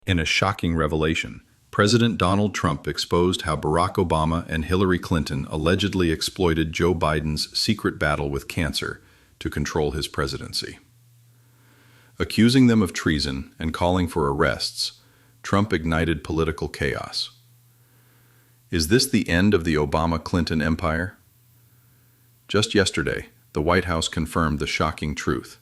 In a shocking revelation, President Donald Trump exposed how Barack Obama and Hillary Clinton allegedly exploited Joe Biden's secret battle with cancer to control his presidency. Accusing them of treason and calling for arrests, Trump ignited political chaos. Is this the end of the Obama-Clinton empire? Just yesterday, the White House confirmed the shocking truth.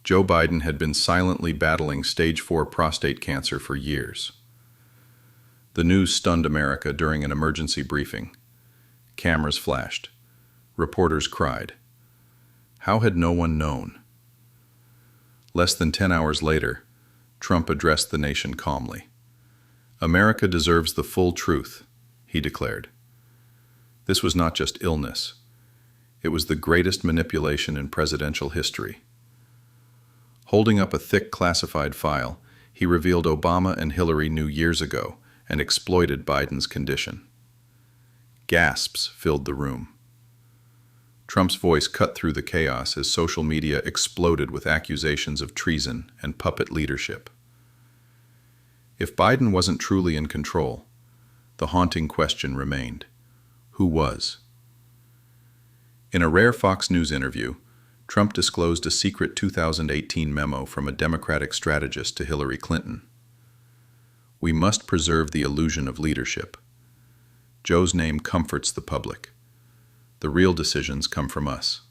Joe Biden had been silently battling stage 4 prostate cancer for years. The news stunned America during an emergency briefing. Cameras flashed. Reporters cried. How had no one known? Less than 10 hours later, Trump addressed the nation calmly. America deserves the full truth, he declared. This was not just illness. It was the greatest manipulation in presidential history. Holding up a thick classified file, he revealed Obama and Hillary knew years ago and exploited Biden's condition. Gasps filled the room. Trump's voice cut through the chaos as social media exploded with accusations of treason and puppet leadership. If Biden wasn't truly in control, the haunting question remained: who was? In a rare Fox News interview, Trump disclosed a secret 2018 memo from a Democratic strategist to Hillary Clinton. We must preserve the illusion of leadership. Joe's name comforts the public. The real decisions come from us.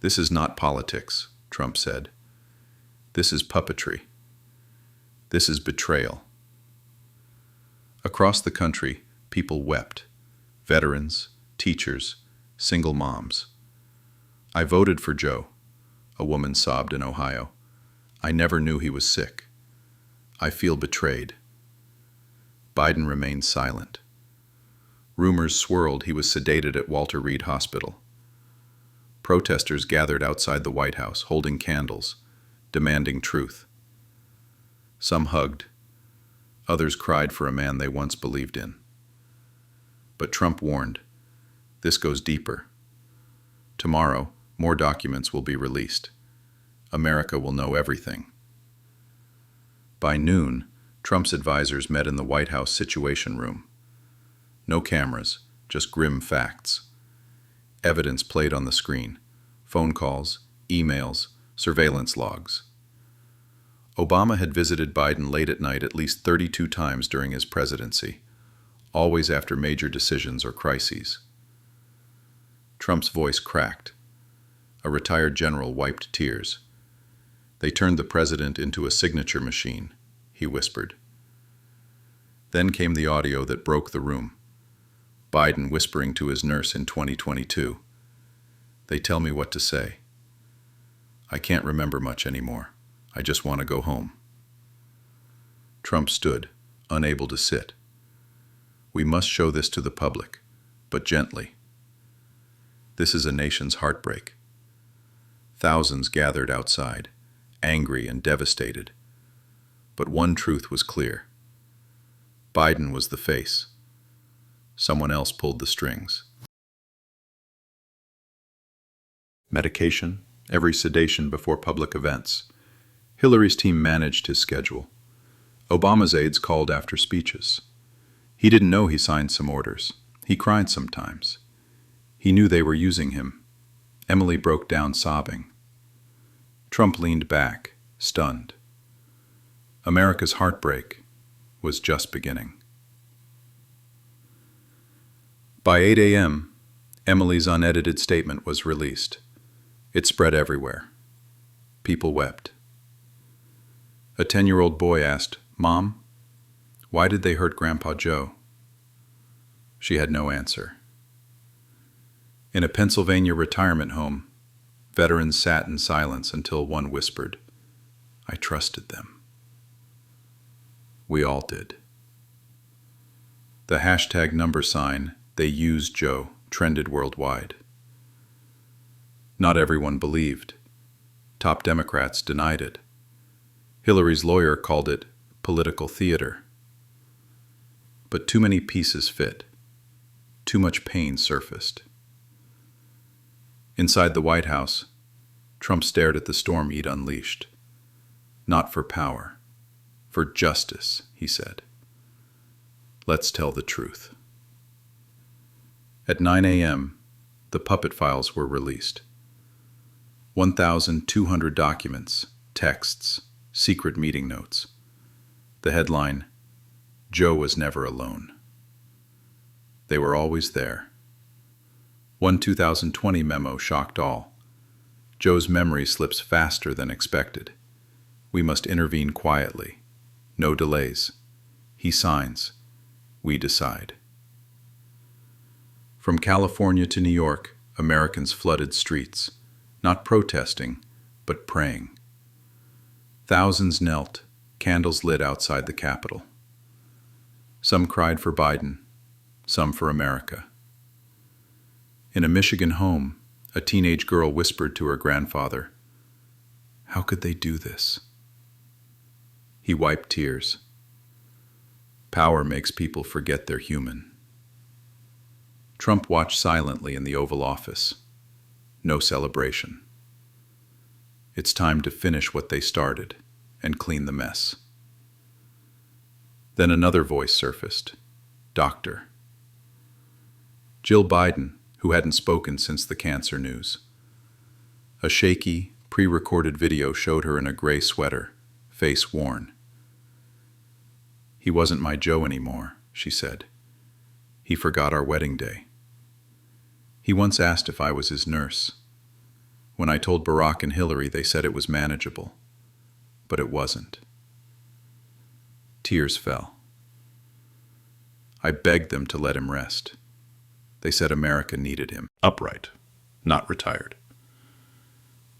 This is not politics, Trump said. This is puppetry. This is betrayal. Across the country, people wept. Veterans, teachers, single moms. I voted for Joe, a woman sobbed in Ohio. I never knew he was sick. I feel betrayed. Biden remained silent. Rumors swirled he was sedated at Walter Reed Hospital. Protesters gathered outside the White House, holding candles, demanding truth. Some hugged. Others cried for a man they once believed in. But Trump warned, this goes deeper. Tomorrow, more documents will be released. America will know everything. By noon, Trump's advisors met in the White House Situation Room. No cameras, just grim facts. Evidence played on the screen: phone calls, emails, surveillance logs. Obama had visited Biden late at night at least 32 times during his presidency, always after major decisions or crises. Trump's voice cracked. A retired general wiped tears. They turned the president into a signature machine, he whispered. Then came the audio that broke the room. Biden whispering to his nurse in 2022. They tell me what to say. I can't remember much anymore. I just want to go home. Trump stood, unable to sit. We must show this to the public, but gently. This is a nation's heartbreak. Thousands gathered outside, angry and devastated. But one truth was clear. Biden was the face. Someone else pulled the strings. Medication, every sedation before public events. Hillary's team managed his schedule. Obama's aides called after speeches. He didn't know he signed some orders. He cried sometimes. He knew they were using him. Emily broke down sobbing. Trump leaned back, stunned. America's heartbreak was just beginning. By 8 a.m., Emily's unedited statement was released. It spread everywhere. People wept. A 10-year-old boy asked, "Mom, why did they hurt Grandpa Joe?" She had no answer. In a Pennsylvania retirement home, veterans sat in silence until one whispered, "I trusted them." We all did. The hashtag number sign, "They used Joe," trended worldwide. Not everyone believed. Top Democrats denied it. Hillary's lawyer called it political theater. But too many pieces fit. Too much pain surfaced. Inside the White House, Trump stared at the storm he'd unleashed. Not for power, For justice, he said. Let's tell the truth. At 9 a.m., the puppet files were released. 1,200 documents, texts, secret meeting notes. The headline, Joe was never alone. They were always there. One 2020 memo shocked all. Joe's memory slips faster than expected. We must intervene quietly. No delays. He signs. We decide. From California to New York, Americans flooded streets, not protesting, but praying. Thousands knelt, candles lit outside the Capitol. Some cried for Biden, some for America. In a Michigan home, a teenage girl whispered to her grandfather, "How could they do this?" He wiped tears. Power makes people forget they're human. Trump watched silently in the Oval Office. No celebration. It's time to finish what they started and clean the mess. Then another voice surfaced. Doctor. Jill Biden, who hadn't spoken since the cancer news. A shaky, pre-recorded video showed her in a gray sweater, face worn. "He wasn't my Joe anymore," she said. "He forgot our wedding day. He once asked if I was his nurse. When I told Barack and Hillary, they said it was manageable. But it wasn't." Tears fell. I begged them to let him rest. They said America needed him. Upright, not retired.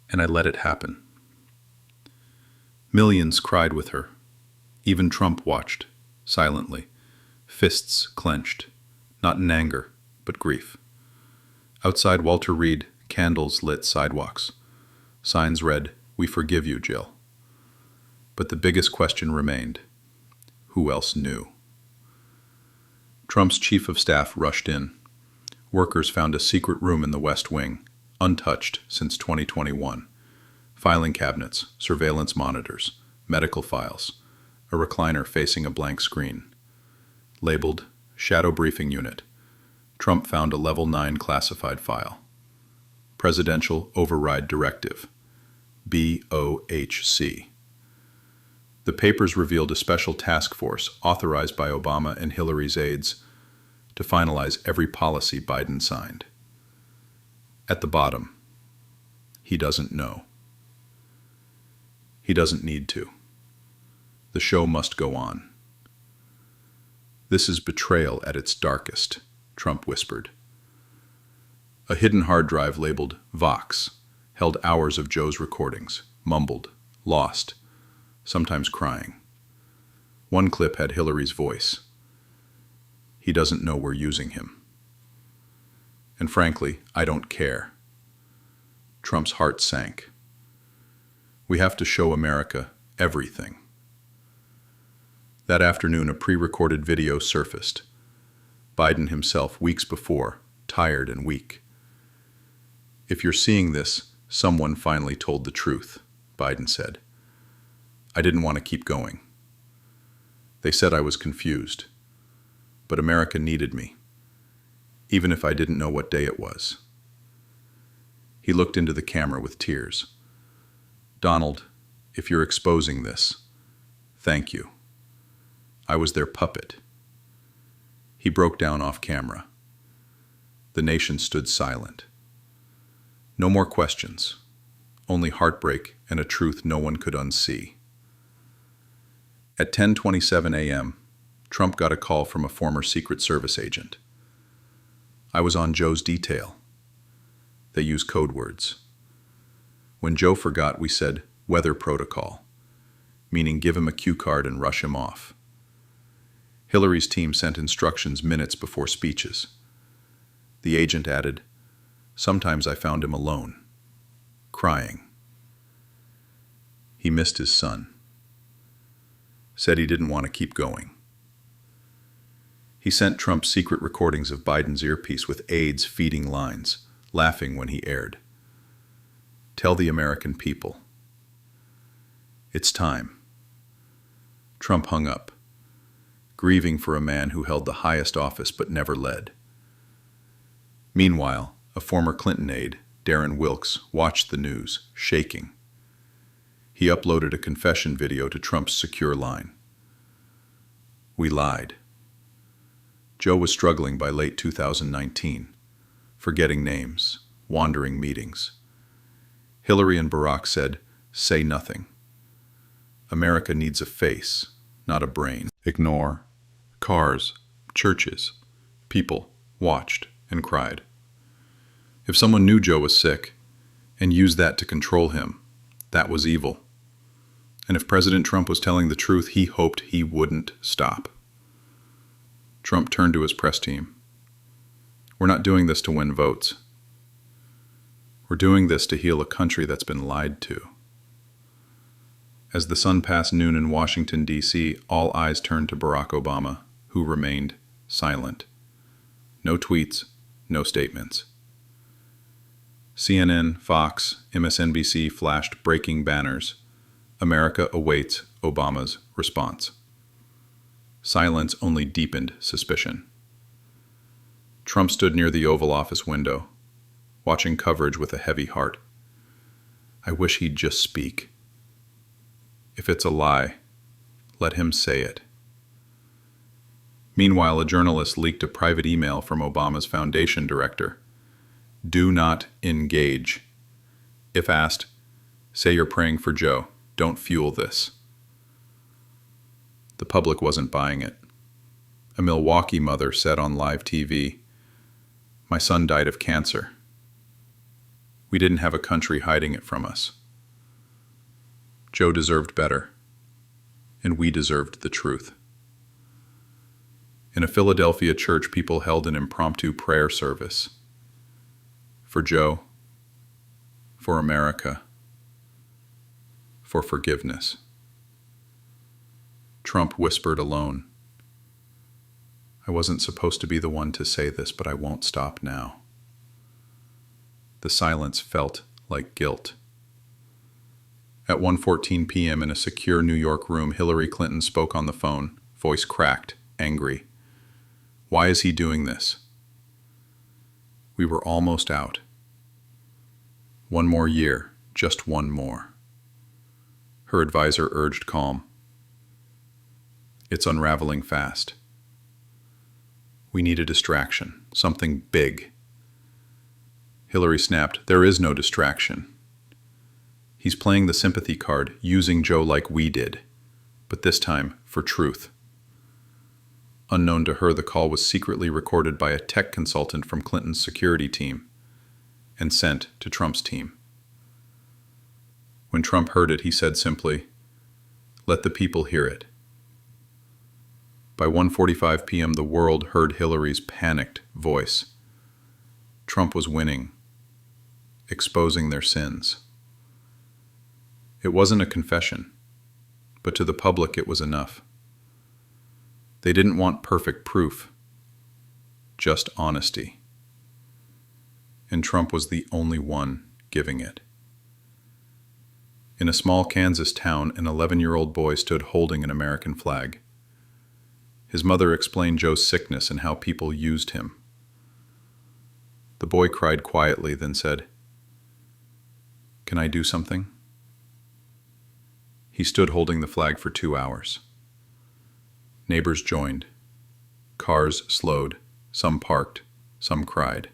And I let it happen. Millions cried with her. Even Trump watched, silently, fists clenched, not in anger, but grief. Outside Walter Reed, candles lit sidewalks. Signs read, "We forgive you, Jill." But the biggest question remained. Who else knew? Trump's chief of staff rushed in. Workers found a secret room in the West Wing, untouched since 2021. Filing cabinets, surveillance monitors, medical files, a recliner facing a blank screen. Labeled Shadow Briefing Unit. Trump found a Level 9 classified file. Presidential Override Directive, BOHC. The papers revealed a special task force authorized by Obama and Hillary's aides to finalize every policy Biden signed. At the bottom, he doesn't know. He doesn't need to. The show must go on. "This is betrayal at its darkest," Trump whispered. A hidden hard drive labeled Vox held hours of Joe's recordings, mumbled, lost, sometimes crying. One clip had Hillary's voice. "He doesn't know we're using him." And frankly, I don't care. Trump's heart sank. We have to show America everything. That afternoon, a pre-recorded video surfaced. Biden himself, weeks before, tired and weak. "If you're seeing this, someone finally told the truth," Biden said. "I didn't want to keep going. They said I was confused. But America needed me, even if I didn't know what day it was." He looked into the camera with tears. "Donald, if you're exposing this, thank you. I was their puppet." He broke down off camera. The nation stood silent. No more questions, only heartbreak and a truth no one could unsee. At 10:27 a.m., Trump got a call from a former Secret Service agent. "I was on Joe's detail." They use code words. When Joe forgot, we said, "weather protocol," meaning give him a cue card and rush him off. Hillary's team sent instructions minutes before speeches. The agent added, "Sometimes I found him alone, crying. He missed his son. Said he didn't want to keep going." He sent Trump secret recordings of Biden's earpiece with aides feeding lines, laughing when he aired. "Tell the American people. It's time. Trump hung up, grieving for a man who held the highest office but never led. Meanwhile, a former Clinton aide, Darren Wilkes, watched the news, shaking. He uploaded a confession video to Trump's secure line. "We lied." Joe was struggling by late 2019, forgetting names, wandering meetings. Hillary and Barack said, "Say nothing. America needs a face, not a brain." Ignore. Cars, churches, people watched and cried. If someone knew Joe was sick and used that to control him, that was evil. And if President Trump was telling the truth, he hoped he wouldn't stop. Trump turned to his press team. "We're not doing this to win votes. We're doing this to heal a country that's been lied to." As the sun passed noon in Washington, D.C., all eyes turned to Barack Obama, who remained silent. No tweets, no statements. CNN, Fox, MSNBC flashed breaking banners. "America awaits Obama's response." Silence only deepened suspicion. Trump stood near the Oval Office window, watching coverage with a heavy heart. "I wish he'd just speak. If it's a lie, let him say it." Meanwhile, a journalist leaked a private email from Obama's foundation director. "Do not engage. If asked, say you're praying for Joe. Don't fuel this." The public wasn't buying it. A Milwaukee mother said on live TV, "My son died of cancer. We didn't have a country hiding it from us." Joe deserved better, and we deserved the truth. In a Philadelphia church, people held an impromptu prayer service. For Joe, for America, for forgiveness. Trump whispered alone, "I wasn't supposed to be the one to say this, but I won't stop now." The silence felt like guilt. At 1:14 p.m. in a secure New York room, Hillary Clinton spoke on the phone, voice cracked, angry. "Why is he doing this? We were almost out. One more year, just one more." Her advisor urged calm. "It's unraveling fast. We need a distraction, something big." Hillary snapped, "There is no distraction. He's playing the sympathy card, using Joe like we did, but this time for truth." Unknown to her, the call was secretly recorded by a tech consultant from Clinton's security team and sent to Trump's team. When Trump heard it, he said simply, "Let the people hear it." By 1:45 p.m., the world heard Hillary's panicked voice. Trump was winning, exposing their sins. It wasn't a confession, but to the public it was enough. They didn't want perfect proof, just honesty. And Trump was the only one giving it. In a small Kansas town, an 11-year-old boy stood holding an American flag. His mother explained Joe's sickness and how people used him. The boy cried quietly, then said, "Can I do something?" He stood holding the flag for 2 hours. Neighbors joined. Cars slowed. Some parked. Some cried.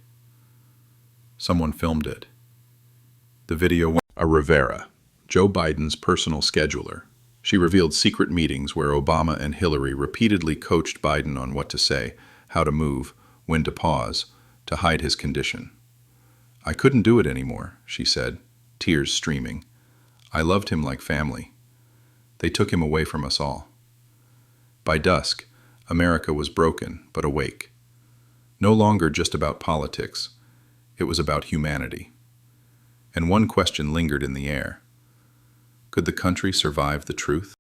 Someone filmed it. The video went. Rivera, Joe Biden's personal scheduler. She revealed secret meetings where Obama and Hillary repeatedly coached Biden on what to say, how to move, when to pause, to hide his condition. "I couldn't do it anymore," she said, tears streaming. "I loved him like family. They took him away from us all." By dusk, America was broken but awake. No longer just about politics. It was about humanity. And one question lingered in the air. Could the country survive the truth?